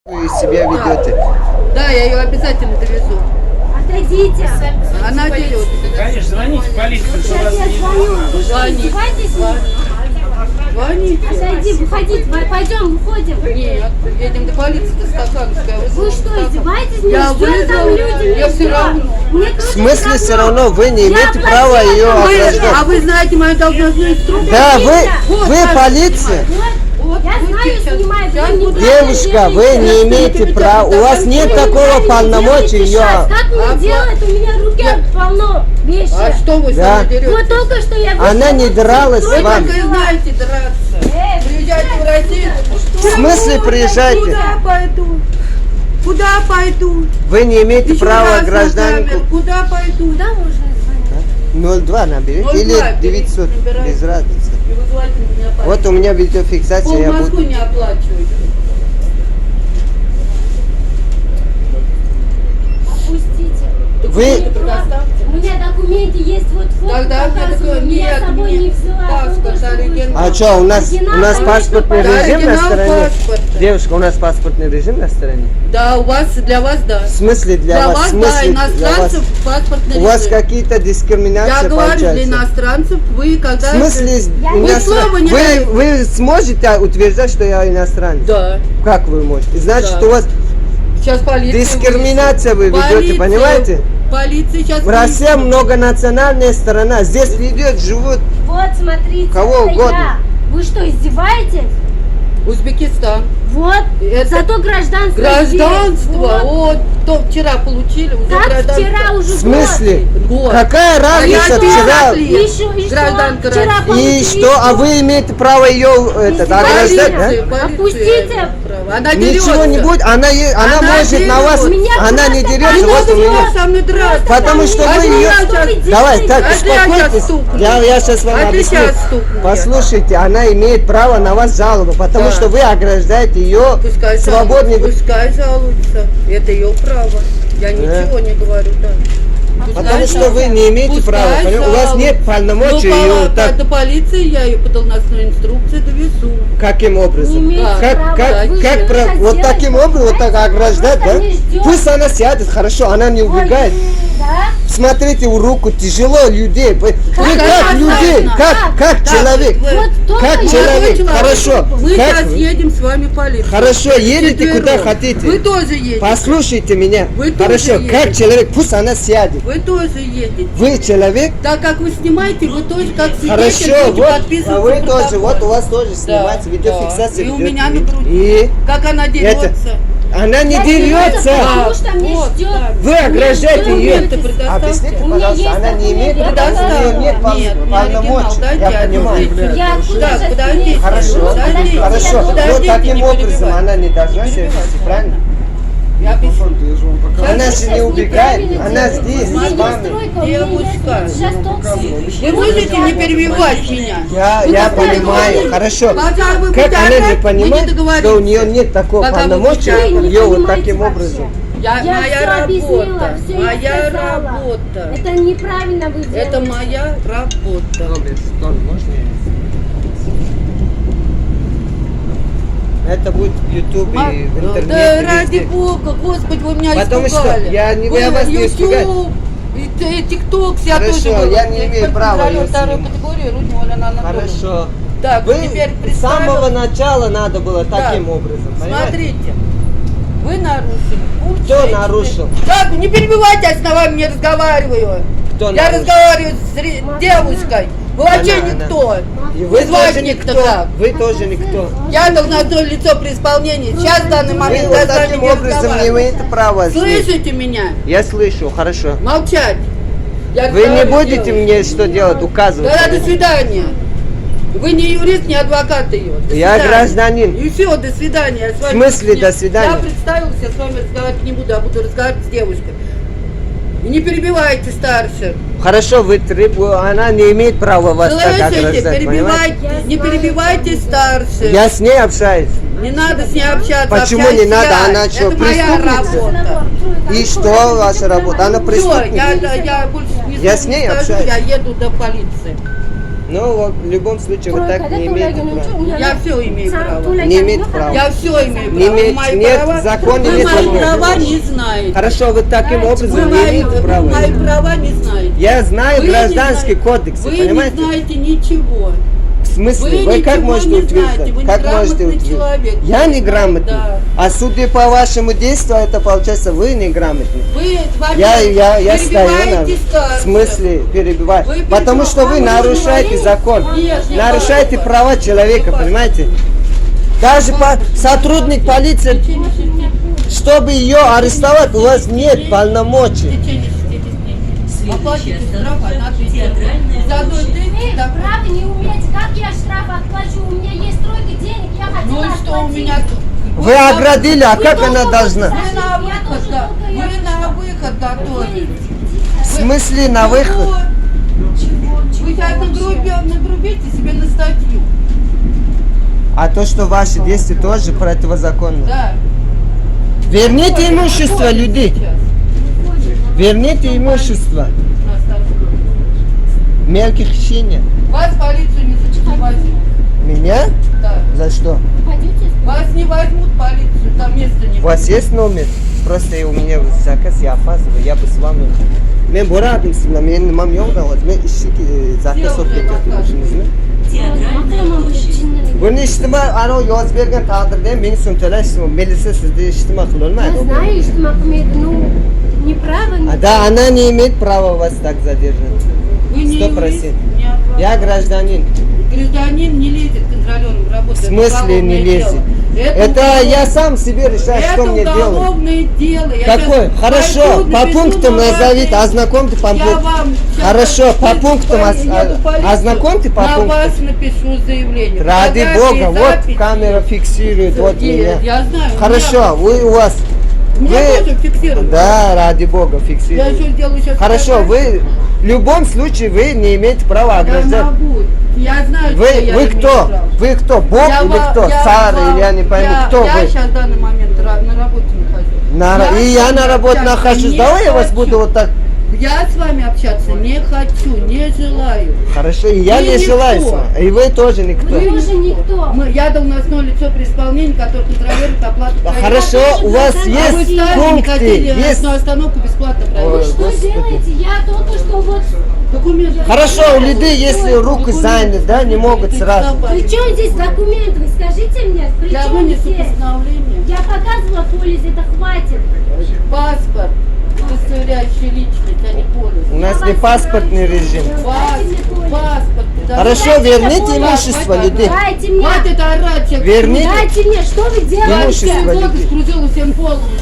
Вы себя ведете. Да, я ее обязательно довезу. Отойдите. Она дерет. Конечно, звоните в полицию, что вас Сейчас я звоню. Вы что, Звони. издеваетесь? Звоните. Отойди, выходите, пойдем, выходим. Нет, едем до полиции, до Стакановской. Вы что, издеваетесь? Я Что вызвала, там люди? я все равно. В смысле все равно вы не имеете права ее А ограждать? вы знаете мою должностную инструкцию? Да, Вот, вы как полиция. Вот, Я вы знаю, сейчас- снимаю. сейчас Вы не буду- Девушка, вы не имеете права. У вас нет такого полномочия ее. Как мне делать? У меня руки полно вещи. А что вы Да. со мной деретесь? Вот только что я вышла. Она не дралась с Вы вами. только и знаете драться. Приезжайте в Россию. В смысле приезжайте? Куда пойду? Куда пойду? Вы не имеете Еще права раз на гражданку. камеру. Куда пойду? Куда можно звонить? 02 наберите 02 или берите, 900, набирайте. без разницы. И вызывайте меня полицию. Вот у меня видеофиксация, Пол я Москвы буду. не оплачивайте. Опустите. Вы- предоставьте. У меня документы есть, вот фото Тогда мне показываю. такое, Я нет, с собой не взяла. паспорт только что оригинал. А что, у нас Оригинал, паспортный конечно, режим на оригинал стороне? паспорта. Девушка, у нас паспортный режим на стороне? Да, у вас, для вас, да. В смысле для вас? В да, смысле для вас? иностранцев паспортный У вас режим. какие-то дискриминации Я говорю, для получаются? иностранцев вы когда... В смысле Вы слова не даете. вы сможете утверждать, что я иностранец? Да. Как вы можете? Значит, Да. у вас Сейчас полиция... дискриминация вы ведете, понимаете? Полиция сейчас... Россия многонациональная страна. Здесь ведет, живут. Вот, смотрите. Кого это угодно. я. Вы что, издеваетесь? Узбекистан. Вот. Это Зато гражданство Гражданство. есть. Вот. Вот. То вчера получили. Уже Как гражданство. вчера уже В смысле? Год. Какая разница я вчера? тоже. И что? Гражданка Вчера России. И получили, что? А вы имеете право ее ограждать, Полиция, да? полиция Опустите. имеет право. Она Ничего дерется. не будет. Она Она может на вас. дерется. Меня Она не просто дерется. Не Вот у надо меня. со мной драться. Потому что А вы ты ее... меня сейчас- Давай, так, А ты я успокойтесь. сейчас стукну. Я сейчас вам А ты объясню. сейчас стукну я. Послушайте, она имеет право на вас жалобу, потому Да. что вы ограждаете ее Пускай свободный... жалуется. Пускай жалуется. Это ее право. Я ничего не говорю, да. Пускай Потому что жалуется. вы не имеете Пускай права. У вас нет жалуется. полномочий Ну, ее так... до полиции я ее по должностной инструкции довезу. Каким Не образом? имеете Как, права. Вы же вот хотели, таким образом, вот так понимаете? ограждать, да? Просто не ждет. Пусть она сядет, хорошо, она не убегает. Ой, да? Смотрите в руку, тяжело людей. Вы как людей, как Так, человек. вот вы- Вот только Как я- человек, Молодой хорошо. Мы Как сейчас вы? едем с вами в полицию. Хорошо, едете Четвером. куда хотите. Вы тоже едете. Послушайте меня. Вы тоже Хорошо, едете. как человек, пусть она сядет. Вы тоже едете. Вы человек, Так как вы снимаете, вы тоже как свидетель хорошо, будете вот, подписываться а вы протокол. тоже, вот у вас тоже снимается, видеофиксация. И у ведет. меня на груди. И Как она дерется. она не Я дерется. Потому что мне Вот, ждет. да. Вы ограждаете ее. Документы предоставьте. Объясните, У меня пожалуйста, есть она не имеет, документы, у нее нет Нет, мне полномочий. оригинал Я дайте, понимаю. отвезите. Я откуда Так, сейчас подождите. имею? Хорошо, Подождите. хорошо. Но Подождите, таким не образом перебивайте. она не должна себя вести, перебивайте. правильно? Я объясню. Она же Сейчас не убегает, неправильно она делаете. здесь, У меня с есть вами. стройка, у меня есть Девушка. сейчас токсик. Вы можете не перебивать меня? Я понимаю, хорошо. Хотя бы Как будете она не орать, мы не понимает, договоримся. что у нее нет такого Пока вы полномочия будете орать. ее вот понимаете таким вообще. образом? Я Я моя все объяснила, работа. все Моя сказала. работа. Это неправильно вы делаете. Это моя работа. Это будет в Ютубе, в интернете. Да ради везде. бога, господи, вы меня Потому что испугали. я вас не испугаю. YouTube, и ТикТок, я Хорошо, тоже я была. не имею права ее второй снимать. категории, Рудмила Анатольевна. Хорошо. Так, Вы теперь с самого представила. начала надо было Да. таким образом, понимаете? Смотрите, вы нарушили. Кто нарушил? Так, не перебивайте, я с вами не разговариваю. Кто Я нарушил? разговариваю с девушкой. Вы вообще Она. никто. И вы Звать тоже никто никто. как. Вы тоже никто. Я должностное лицо при исполнении. Сейчас в данный Вы момент вот я с вами таким не образом не разговариваю. имеете права здесь. Слышите меня? Я слышу, хорошо. Молчать. Я Вы не говорю, будете девушка. мне что делать, указывать? Тогда до свидания. Вы не юрист, не адвокат ее. До Я свидания. гражданин. И все, до свидания. Я с В вами смысле не- до свидания? Я представился, с вами разговаривать не буду, а буду разговаривать с девушкой. И не перебивайте старше. Хорошо, вы она не имеет права вас так Слышите, ограждать, понимаете? перебивайте, не перебивайте старше. Я с ней общаюсь. Не надо с ней общаться. Почему общаюсь не надо? я. Она что, Это моя преступница? работа. И что ваша работа? Она Все, преступница. я больше не Я с ней скажу, общаюсь. я еду до полиции. Ну, вот, в любом случае, вы так не имеете права. Я все имею право. Не имеет права. Я все имею Не право. имеет- Мои нет, права, в законе вы нет мои такого. права не знаете. Хорошо, вы таким образом Вы не имеете права. мои права не знаете. Я знаю Вы не гражданский знаете. кодекс, Вы понимаете? не знаете ничего. В смысле? Вы как ничего можете не утверждать? знаете, вы Как можете неграмотный утверждать? человек. Я неграмотный. Да. А судя по вашему действию, это получается вы неграмотный. Вы Я стою перебиваете в старших. смысле перебиваю. Вы Потому что вы перебиваете. нарушаете закон. Нет, не Нарушаете пожалуйста. права человека, Не понимаете? Даже сотрудник полиции, чтобы ее арестовать, у вас нет полномочий. Оплатите штраф, она ответит. За одной Вы день, да. правда не умеете, как я штраф отплачу? У меня есть тройка денег, я хотела Ну и что у отплатить. меня тут? Вы оградили, а как она должна? Вы на выход, да. Вы на выход готовы. В смысле на выход? Вы сейчас нагрубите себе на статью. А то, что ваши действия тоже противозаконны. Да. Верните имущество людей. Сейчас. Верните имущество. Мелких хищения. Вас в полицию не возьмут. Меня? Да. За что? Пойдете? Вас не возьмут в полицию, там места не У вас есть номер? Просто у меня заказ, я опаздываю, я бы с вами. Men bora adımsınlar, men nimam yo'q davlat. Men ishga zakaz olib ketyapman o'shimizni. Buni ijtimoiy anavi yozib bergan taqdirda men so'm to'lash, militsiya sizni ijtimoiy Я qilolmaydi. знаю, что Махмед, ну, неправо, не Да, она не имеет права вас так задержать. Вы не 100%. юрист, не адвокат. Я гражданин. Гражданин не лезет контролером в работу. В смысле не лезет? Это я сам себе решаю, что мне делать. Это уголовное дело. Я Какой? щас Хорошо, пойду, по напишу пунктам на вас назовите, заявление. ознакомьте по Я пунктам. вам щас Хорошо, по напишу, пунктам еду в полицию, ознакомьте по на пунктам. вас напишу заявление. Ради Фотографии, Бога, вот записи. камера фиксирует, вот Нет, меня. Я знаю. Хорошо, вы у вас. Меня Вы- тоже фиксируют. Да, ради Бога, Я фиксирует. еще сделаю сейчас. Хорошо, вы в любом случае вы не имеете права Я ограждать. могу. Я знаю, что Вы я имею кто? право. Вы кто? Бог Я или ва- кто? Царь или я не пойму, кто я вы? сейчас в данный момент на работе нахожусь. И я на работе общаться нахожусь. не Давай я вас хочу. буду вот так. Я с вами общаться не хочу, не желаю. Хорошо, и я Вы не желаю с никто. вами. И вы тоже никто. Вы тоже никто. Я должностное лицо при исполнении, которое контролирует оплату проезда. Хорошо, у вас А А вы есть сами не пункты, хотели есть. на остановку бесплатно Ой, проехать. Что Господи. делаете? Я только что вот... Документы. Хорошо, у людей, если руки заняты, да, не могут сразу. При чем здесь документ? Вы скажите мне, при Я чем вынесу здесь? постановление. Я показывала полис, это хватит. Паспорт, удостоверяющий личность, а не полис. У нас не паспортный режим. Паспорт. Хорошо, Дайте верните мне имущество полис. людей. Дайте мне. Хватит орать. Верните Дайте мне, что вы делаете? имущество людей. Скрутил всем полностью.